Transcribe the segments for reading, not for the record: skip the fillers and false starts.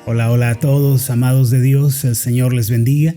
Hola, hola a todos, amados de Dios, el Señor les bendiga.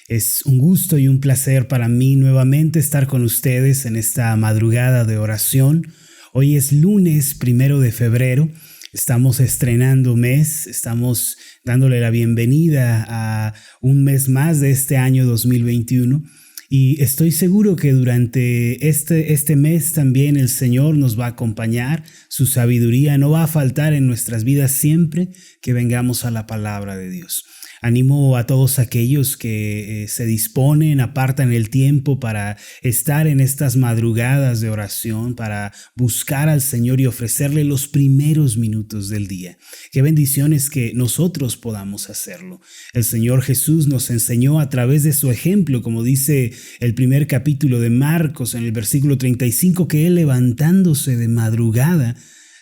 Es un gusto y un placer para mí nuevamente estar con ustedes en esta madrugada de oración. Hoy es lunes 1 de febrero, estamos estrenando mes, estamos dándole la bienvenida a un mes más de este año 2021. Y estoy seguro que durante este mes también el Señor nos va a acompañar, su sabiduría no va a faltar en nuestras vidas siempre que vengamos a la palabra de Dios. Animo a todos aquellos que se disponen, apartan el tiempo para estar en estas madrugadas de oración, para buscar al Señor y ofrecerle los primeros minutos del día. Qué bendiciones que nosotros podamos hacerlo. El Señor Jesús nos enseñó a través de su ejemplo, como dice el primer capítulo de Marcos en el versículo 35, que Él levantándose de madrugada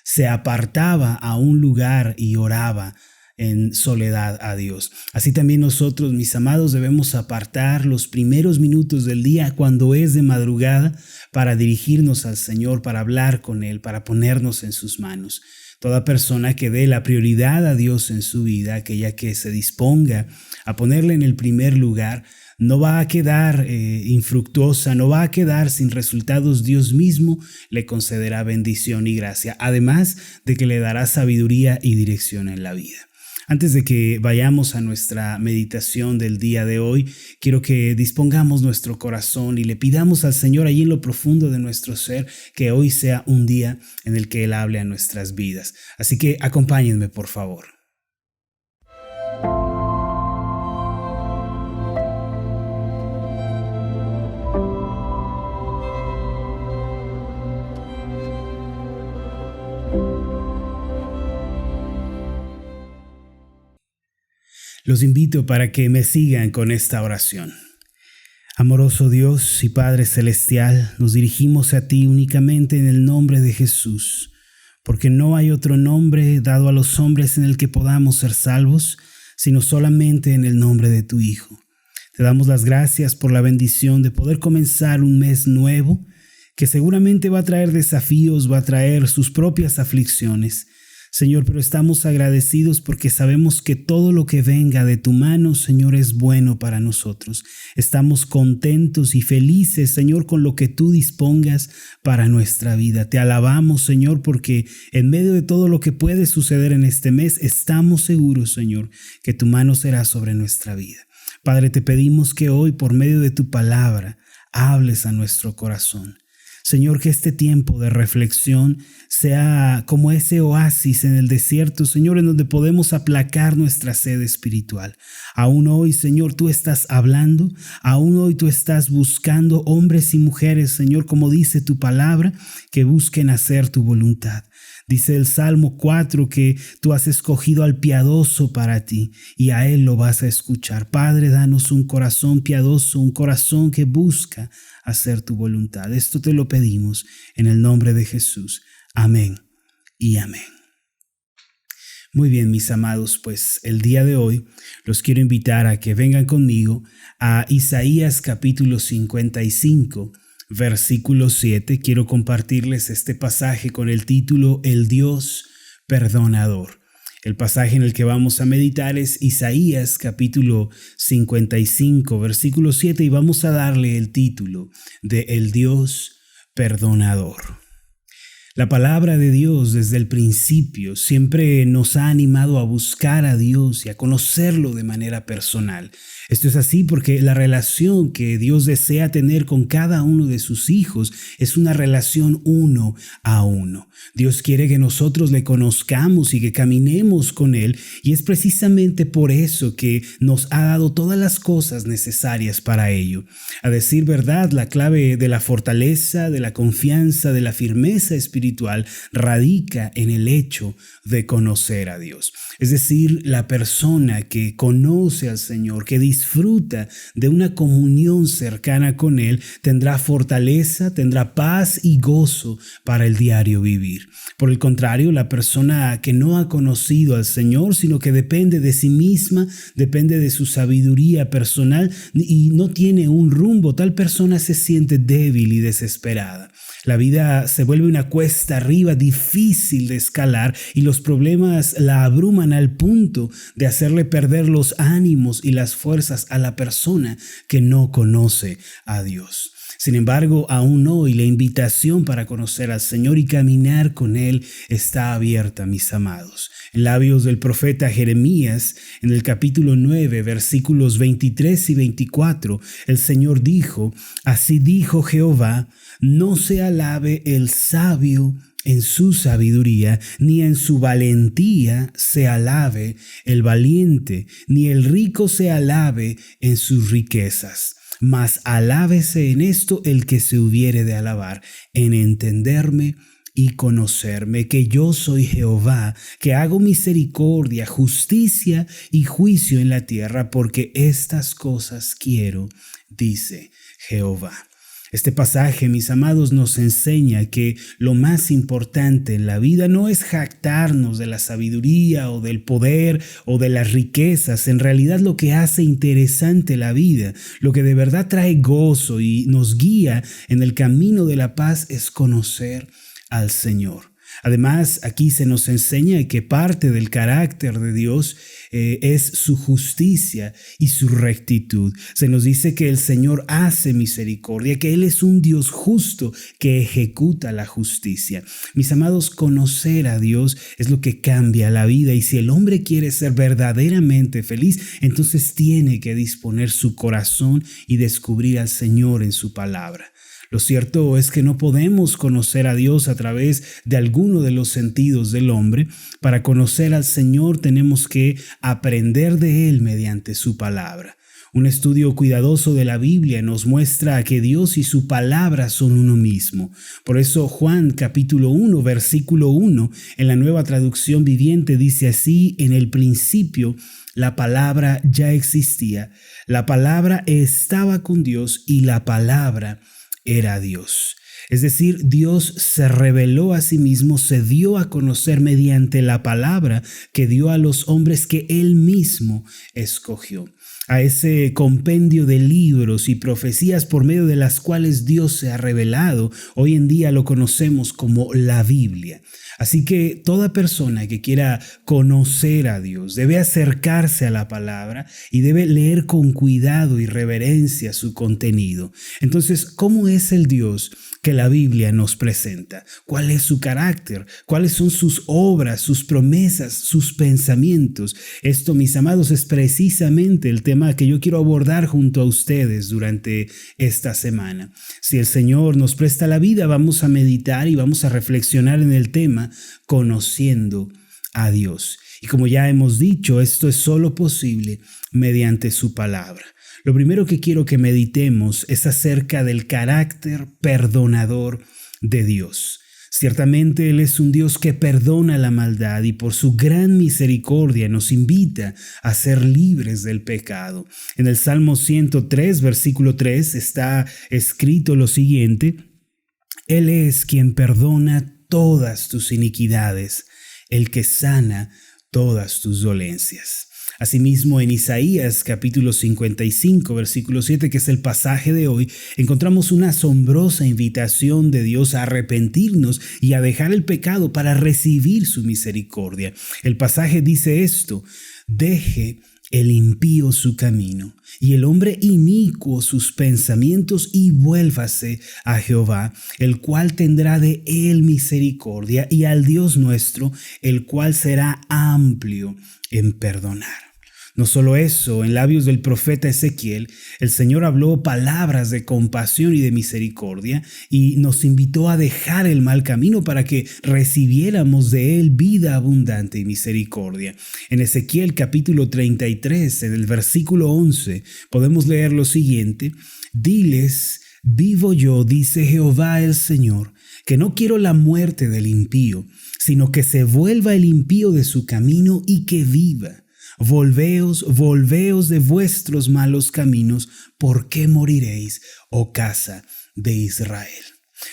se apartaba a un lugar y oraba en soledad a Dios. Así también nosotros, mis amados, debemos apartar los primeros minutos del día cuando es de madrugada para dirigirnos al Señor, para hablar con Él, para ponernos en sus manos. Toda persona que dé la prioridad a Dios en su vida, aquella que se disponga a ponerle en el primer lugar, no va a quedar infructuosa, no va a quedar sin resultados. Dios mismo le concederá bendición y gracia, además de que le dará sabiduría y dirección en la vida. Antes de que vayamos a nuestra meditación del día de hoy, quiero que dispongamos nuestro corazón y le pidamos al Señor allí en lo profundo de nuestro ser que hoy sea un día en el que Él hable a nuestras vidas. Así que acompáñenme, por favor. Los invito para que me sigan con esta oración. Amoroso Dios y Padre Celestial, nos dirigimos a ti únicamente en el nombre de Jesús, porque no hay otro nombre dado a los hombres en el que podamos ser salvos, sino solamente en el nombre de tu Hijo. Te damos las gracias por la bendición de poder comenzar un mes nuevo, que seguramente va a traer desafíos, va a traer sus propias aflicciones. Señor, pero estamos agradecidos porque sabemos que todo lo que venga de tu mano, Señor, es bueno para nosotros. Estamos contentos y felices, Señor, con lo que tú dispongas para nuestra vida. Te alabamos, Señor, porque en medio de todo lo que puede suceder en este mes, estamos seguros, Señor, que tu mano será sobre nuestra vida. Padre, te pedimos que hoy, por medio de tu palabra, hables a nuestro corazón. Señor, que este tiempo de reflexión sea como ese oasis en el desierto, Señor, en donde podemos aplacar nuestra sed espiritual. Aún hoy, Señor, tú estás hablando, aún hoy tú estás buscando hombres y mujeres, Señor, como dice tu palabra, que busquen hacer tu voluntad. Dice el Salmo 4 que tú has escogido al piadoso para ti y a él lo vas a escuchar. Padre, danos un corazón piadoso, un corazón que busca hacer tu voluntad. Esto te lo pedimos en el nombre de Jesús. Amén y amén. Muy bien, mis amados, pues el día de hoy los quiero invitar a que vengan conmigo a Isaías capítulo 55, versículo 7. Quiero compartirles este pasaje con el título El Dios perdonador. El pasaje en el que vamos a meditar es Isaías capítulo 55, versículo 7, y vamos a darle el título de El Dios perdonador. La palabra de Dios desde el principio siempre nos ha animado a buscar a Dios y a conocerlo de manera personal. Esto es así porque la relación que Dios desea tener con cada uno de sus hijos es una relación uno a uno. Dios quiere que nosotros le conozcamos y que caminemos con Él, y es precisamente por eso que nos ha dado todas las cosas necesarias para ello. A decir verdad, la clave de la fortaleza, de la confianza, de la firmeza espiritual radica en el hecho de conocer a Dios. Es decir, la persona que conoce al Señor, que disfruta de una comunión cercana con Él, tendrá fortaleza, tendrá paz y gozo para el diario vivir. Por el contrario, la persona que no ha conocido al Señor, sino que depende de sí misma, depende de su sabiduría personal y no tiene un rumbo, tal persona se siente débil y desesperada. La vida se vuelve una cuesta cuesta arriba difícil de escalar y los problemas la abruman al punto de hacerle perder los ánimos y las fuerzas a la persona que no conoce a Dios. Sin embargo, aún hoy la invitación para conocer al Señor y caminar con Él está abierta, mis amados. En labios del profeta Jeremías, en el capítulo 9, versículos 23 y 24, el Señor dijo: Así dijo Jehová, no se alabe el sabio en su sabiduría, ni en su valentía se alabe el valiente, ni el rico se alabe en sus riquezas. Mas alábese en esto el que se hubiere de alabar, en entenderme y conocerme, que yo soy Jehová, que hago misericordia, justicia y juicio en la tierra, porque estas cosas quiero, dice Jehová. Este pasaje, mis amados, nos enseña que lo más importante en la vida no es jactarnos de la sabiduría o del poder o de las riquezas. En realidad, lo que hace interesante la vida, lo que de verdad trae gozo y nos guía en el camino de la paz, es conocer al Señor. Además, aquí se nos enseña que parte del carácter de Dios es su justicia y su rectitud. Se nos dice que el Señor hace misericordia, que Él es un Dios justo que ejecuta la justicia. Mis amados, conocer a Dios es lo que cambia la vida, y si el hombre quiere ser verdaderamente feliz, entonces tiene que disponer su corazón y descubrir al Señor en su palabra. Lo cierto es que no podemos conocer a Dios a través de alguno de los sentidos del hombre. Para conocer al Señor tenemos que aprender de Él mediante su palabra. Un estudio cuidadoso de la Biblia nos muestra que Dios y su palabra son uno mismo. Por eso Juan capítulo 1, versículo 1, en la Nueva Traducción Viviente dice así: en el principio la palabra ya existía, la palabra estaba con Dios y la palabra era Dios. Es decir, Dios se reveló a sí mismo, se dio a conocer mediante la palabra que dio a los hombres que Él mismo escogió. A ese compendio de libros y profecías por medio de las cuales Dios se ha revelado, hoy en día lo conocemos como la Biblia. Así que toda persona que quiera conocer a Dios debe acercarse a la palabra y debe leer con cuidado y reverencia su contenido. Entonces, ¿cómo es el Dios que la Biblia nos presenta? ¿Cuál es su carácter? ¿Cuáles son sus obras, sus promesas, sus pensamientos? Esto, mis amados, es precisamente el tema que yo quiero abordar junto a ustedes durante esta semana. Si el Señor nos presta la vida, vamos a meditar y vamos a reflexionar en el tema conociendo a Dios. Y como ya hemos dicho, esto es solo posible mediante su palabra. Lo primero que quiero que meditemos es acerca del carácter perdonador de Dios. Ciertamente Él es un Dios que perdona la maldad y por su gran misericordia nos invita a ser libres del pecado. En el Salmo 103, versículo 3, está escrito lo siguiente: Él es quien perdona todas tus iniquidades, el que sana todas tus dolencias. Asimismo, en Isaías capítulo 55, versículo 7, que es el pasaje de hoy, encontramos una asombrosa invitación de Dios a arrepentirnos y a dejar el pecado para recibir su misericordia. El pasaje dice esto: deje el impío su camino, y el hombre inicuo sus pensamientos, y vuélvase a Jehová, el cual tendrá de él misericordia, y al Dios nuestro, el cual será amplio en perdonar. No solo eso, en labios del profeta Ezequiel, el Señor habló palabras de compasión y de misericordia y nos invitó a dejar el mal camino para que recibiéramos de Él vida abundante y misericordia. En Ezequiel capítulo 33, en el versículo 11, podemos leer lo siguiente: diles, vivo yo, dice Jehová el Señor, que no quiero la muerte del impío, sino que se vuelva el impío de su camino y que viva. Volveos de vuestros malos caminos, ¿por qué moriréis, oh casa de Israel?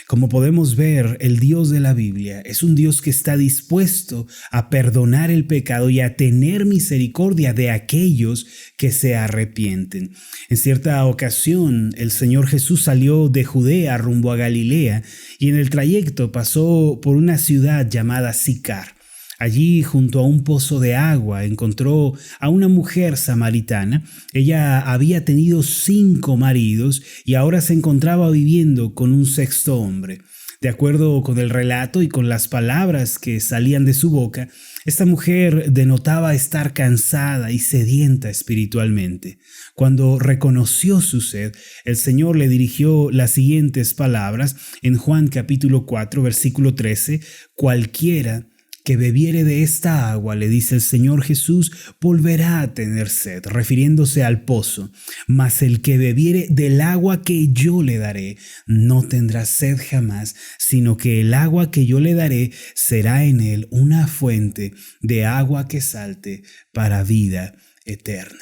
Como podemos ver, el Dios de la Biblia es un Dios que está dispuesto a perdonar el pecado y a tener misericordia de aquellos que se arrepienten. En cierta ocasión, el Señor Jesús salió de Judea rumbo a Galilea y en el trayecto pasó por una ciudad llamada Sicar. Allí, junto a un pozo de agua, encontró a una mujer samaritana. Ella había tenido 5 maridos y ahora se encontraba viviendo con un sexto hombre. De acuerdo con el relato y con las palabras que salían de su boca, esta mujer denotaba estar cansada y sedienta espiritualmente. Cuando reconoció su sed, el Señor le dirigió las siguientes palabras en Juan capítulo 4, versículo 13: cualquiera que bebiere de esta agua, le dice el Señor Jesús, volverá a tener sed, refiriéndose al pozo. Mas el que bebiere del agua que yo le daré, no tendrá sed jamás, sino que el agua que yo le daré será en él una fuente de agua que salte para vida eterna.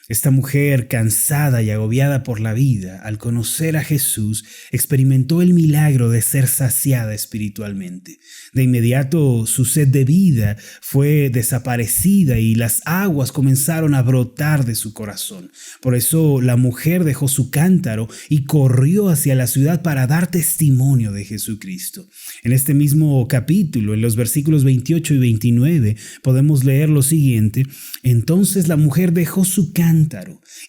Esta mujer, cansada y agobiada por la vida, al conocer a Jesús, experimentó el milagro de ser saciada espiritualmente. De inmediato, su sed de vida fue desaparecida y las aguas comenzaron a brotar de su corazón. Por eso, la mujer dejó su cántaro y corrió hacia la ciudad para dar testimonio de Jesucristo. En este mismo capítulo, en los versículos 28 y 29, podemos leer lo siguiente: entonces la mujer dejó su cántaro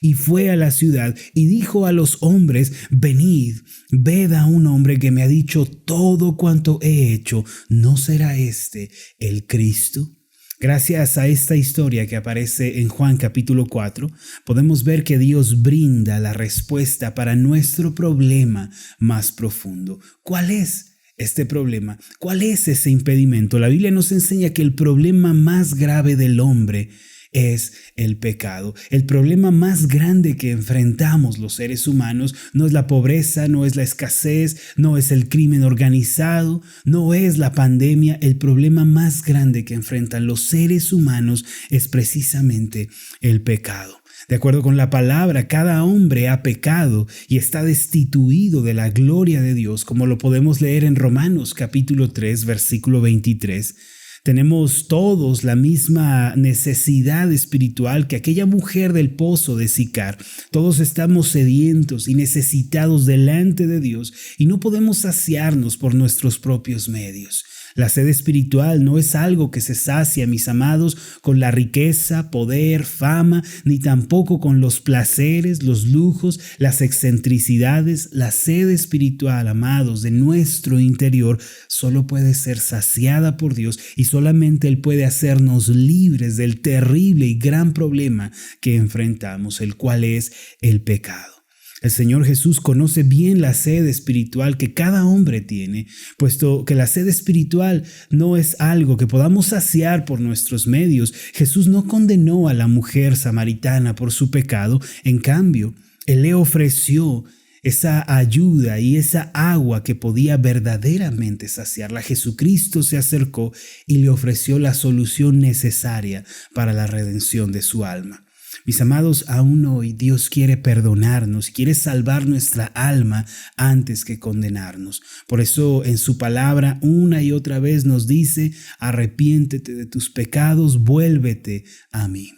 y fue a la ciudad y dijo a los hombres: venid, ved a un hombre que me ha dicho todo cuanto he hecho. ¿No será este el Cristo? Gracias a esta historia que aparece en Juan capítulo 4, podemos ver que Dios brinda la respuesta para nuestro problema más profundo. ¿Cuál es este problema? ¿Cuál es ese impedimento? La Biblia nos enseña que el problema más grave del hombre es el pecado. El problema más grande que enfrentamos los seres humanos no es la pobreza, no es la escasez, no es el crimen organizado, no es la pandemia. El problema más grande que enfrentan los seres humanos es precisamente el pecado. De acuerdo con la palabra, cada hombre ha pecado y está destituido de la gloria de Dios, como lo podemos leer en Romanos capítulo 3, versículo 23. Tenemos todos la misma necesidad espiritual que aquella mujer del pozo de Sicar. Todos estamos sedientos y necesitados delante de Dios y no podemos saciarnos por nuestros propios medios. La sed espiritual no es algo que se sacia, mis amados, con la riqueza, poder, fama, ni tampoco con los placeres, los lujos, las excentricidades. La sed espiritual, amados, de nuestro interior, solo puede ser saciada por Dios y solamente Él puede hacernos libres del terrible y gran problema que enfrentamos, el cual es el pecado. El Señor Jesús conoce bien la sed espiritual que cada hombre tiene, puesto que la sed espiritual no es algo que podamos saciar por nuestros medios. Jesús no condenó a la mujer samaritana por su pecado, en cambio, Él le ofreció esa ayuda y esa agua que podía verdaderamente saciarla. Jesucristo se acercó y le ofreció la solución necesaria para la redención de su alma. Mis amados, aún hoy Dios quiere perdonarnos, quiere salvar nuestra alma antes que condenarnos. Por eso en su palabra una y otra vez nos dice: arrepiéntete de tus pecados, vuélvete a mí.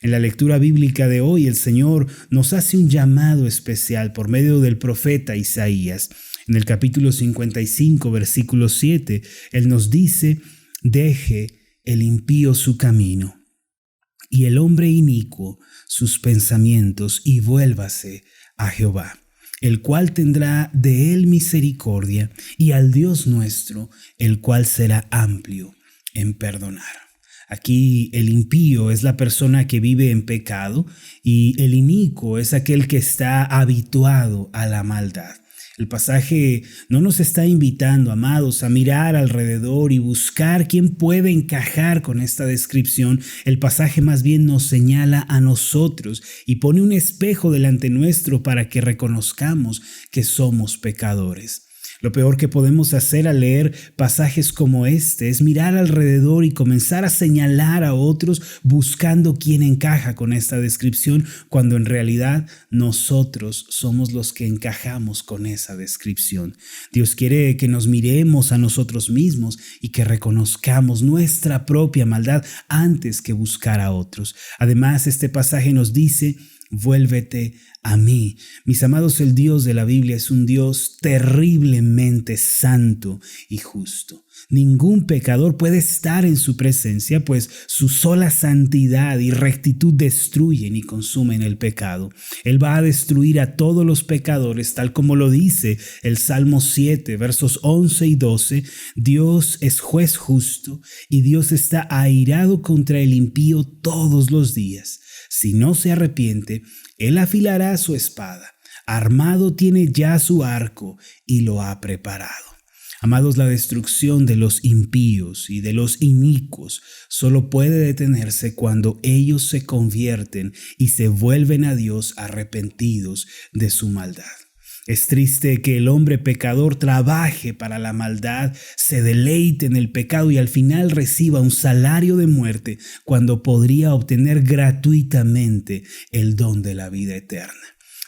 En la lectura bíblica de hoy, el Señor nos hace un llamado especial por medio del profeta Isaías. En el capítulo 55, versículo 7, Él nos dice: deje el impío su camino y el hombre inicuo sus pensamientos, y vuélvase a Jehová, el cual tendrá de él misericordia, y al Dios nuestro, el cual será amplio en perdonar. Aquí el impío es la persona que vive en pecado y el inicuo es aquel que está habituado a la maldad. El pasaje no nos está invitando, amados, a mirar alrededor y buscar quién puede encajar con esta descripción. El pasaje más bien nos señala a nosotros y pone un espejo delante nuestro para que reconozcamos que somos pecadores. Lo peor que podemos hacer al leer pasajes como este es mirar alrededor y comenzar a señalar a otros buscando quién encaja con esta descripción, cuando en realidad nosotros somos los que encajamos con esa descripción. Dios quiere que nos miremos a nosotros mismos y que reconozcamos nuestra propia maldad antes que buscar a otros. Además, este pasaje nos dice: vuélvete a mí. Mis amados, el Dios de la Biblia es un Dios terriblemente santo y justo. Ningún pecador puede estar en su presencia, pues su sola santidad y rectitud destruyen y consumen el pecado. Él va a destruir a todos los pecadores, tal como lo dice el Salmo 7, versos 11 y 12. Dios es juez justo y Dios está airado contra el impío todos los días. Si no se arrepiente, Él afilará su espada. Armado tiene ya su arco y lo ha preparado. Amados, la destrucción de los impíos y de los inicuos solo puede detenerse cuando ellos se convierten y se vuelven a Dios arrepentidos de su maldad. Es triste que el hombre pecador trabaje para la maldad, se deleite en el pecado y al final reciba un salario de muerte cuando podría obtener gratuitamente el don de la vida eterna.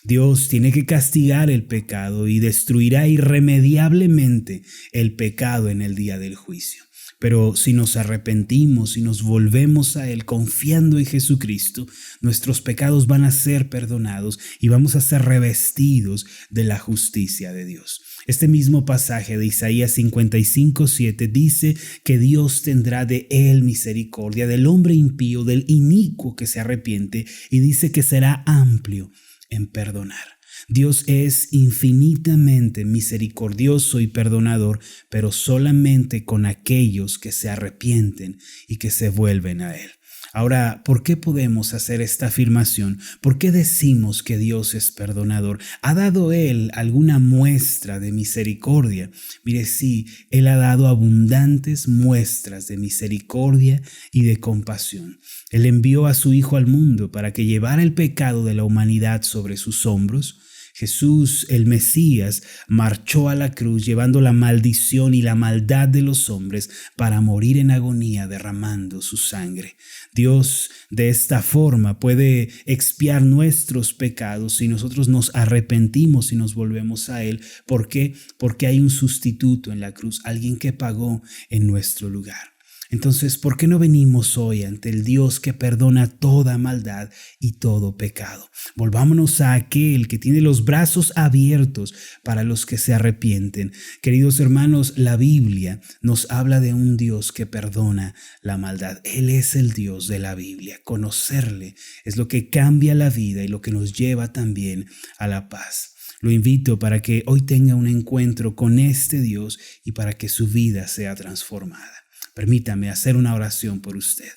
Dios tiene que castigar el pecado y destruirá irremediablemente el pecado en el día del juicio. Pero si nos arrepentimos y nos volvemos a Él confiando en Jesucristo, nuestros pecados van a ser perdonados y vamos a ser revestidos de la justicia de Dios. Este mismo pasaje de Isaías 55:7 dice que Dios tendrá de él misericordia, del hombre impío, del inicuo que se arrepiente, y dice que será amplio en perdonar. Dios es infinitamente misericordioso y perdonador, pero solamente con aquellos que se arrepienten y que se vuelven a Él. Ahora, ¿por qué podemos hacer esta afirmación? ¿Por qué decimos que Dios es perdonador? ¿Ha dado Él alguna muestra de misericordia? Mire, sí, Él ha dado abundantes muestras de misericordia y de compasión. Él envió a su Hijo al mundo para que llevara el pecado de la humanidad sobre sus hombros. Jesús, el Mesías, marchó a la cruz llevando la maldición y la maldad de los hombres para morir en agonía derramando su sangre. Dios de esta forma puede expiar nuestros pecados si nosotros nos arrepentimos y nos volvemos a Él. ¿Por qué? Porque hay un sustituto en la cruz, alguien que pagó en nuestro lugar. Entonces, ¿por qué no venimos hoy ante el Dios que perdona toda maldad y todo pecado? Volvámonos a aquel que tiene los brazos abiertos para los que se arrepienten. Queridos hermanos, la Biblia nos habla de un Dios que perdona la maldad. Él es el Dios de la Biblia. Conocerle es lo que cambia la vida y lo que nos lleva también a la paz. Lo invito para que hoy tenga un encuentro con este Dios y para que su vida sea transformada. Permítame hacer una oración por usted.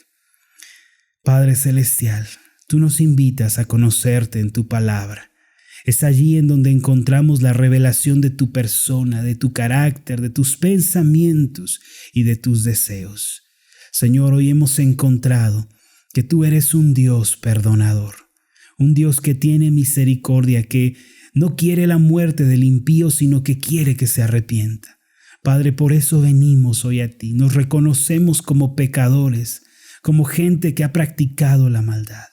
Padre Celestial, tú nos invitas a conocerte en tu palabra. Es allí en donde encontramos la revelación de tu persona, de tu carácter, de tus pensamientos y de tus deseos. Señor, hoy hemos encontrado que tú eres un Dios perdonador, un Dios que tiene misericordia, que no quiere la muerte del impío, sino que quiere que se arrepienta. Padre, por eso venimos hoy a ti. Nos reconocemos como pecadores, como gente que ha practicado la maldad,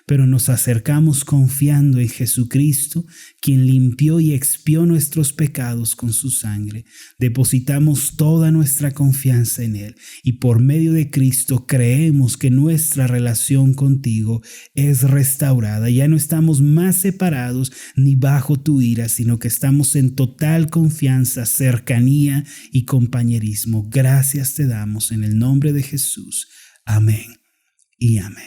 pero nos acercamos confiando en Jesucristo, quien limpió y expió nuestros pecados con su sangre. Depositamos toda nuestra confianza en Él y por medio de Cristo creemos que nuestra relación contigo es restaurada. Ya no estamos más separados ni bajo tu ira, sino que estamos en total confianza, cercanía y compañerismo. Gracias te damos en el nombre de Jesús. Amén y amén.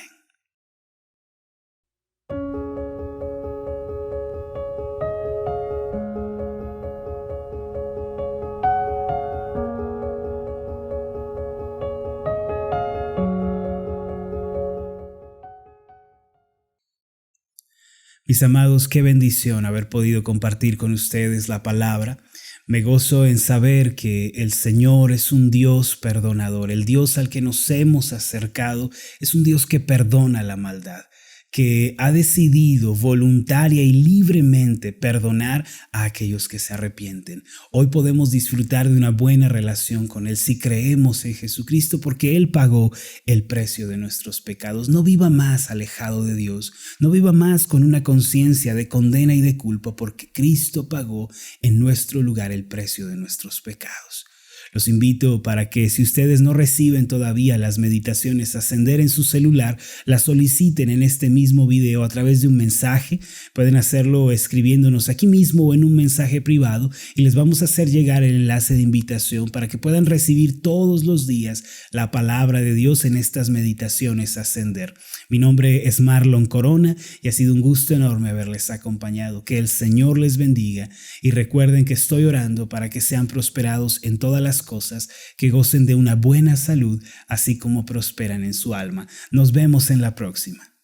Mis amados, qué bendición haber podido compartir con ustedes la palabra. Me gozo en saber que el Señor es un Dios perdonador. El Dios al que nos hemos acercado es un Dios que perdona la maldad, que ha decidido voluntaria y libremente perdonar a aquellos que se arrepienten. Hoy podemos disfrutar de una buena relación con Él si creemos en Jesucristo, porque Él pagó el precio de nuestros pecados. No viva más alejado de Dios, no viva más con una conciencia de condena y de culpa, porque Cristo pagó en nuestro lugar el precio de nuestros pecados. Los invito para que, si ustedes no reciben todavía las meditaciones Ascender en su celular, las soliciten en este mismo video a través de un mensaje. Pueden hacerlo escribiéndonos aquí mismo o en un mensaje privado, y les vamos a hacer llegar el enlace de invitación para que puedan recibir todos los días la palabra de Dios en estas meditaciones Ascender. Mi nombre es Marlon Corona y ha sido un gusto enorme haberles acompañado. Que el Señor les bendiga, y recuerden que estoy orando para que sean prosperados en todas las cosas, que gocen de una buena salud, así como prosperan en su alma. Nos vemos en la próxima.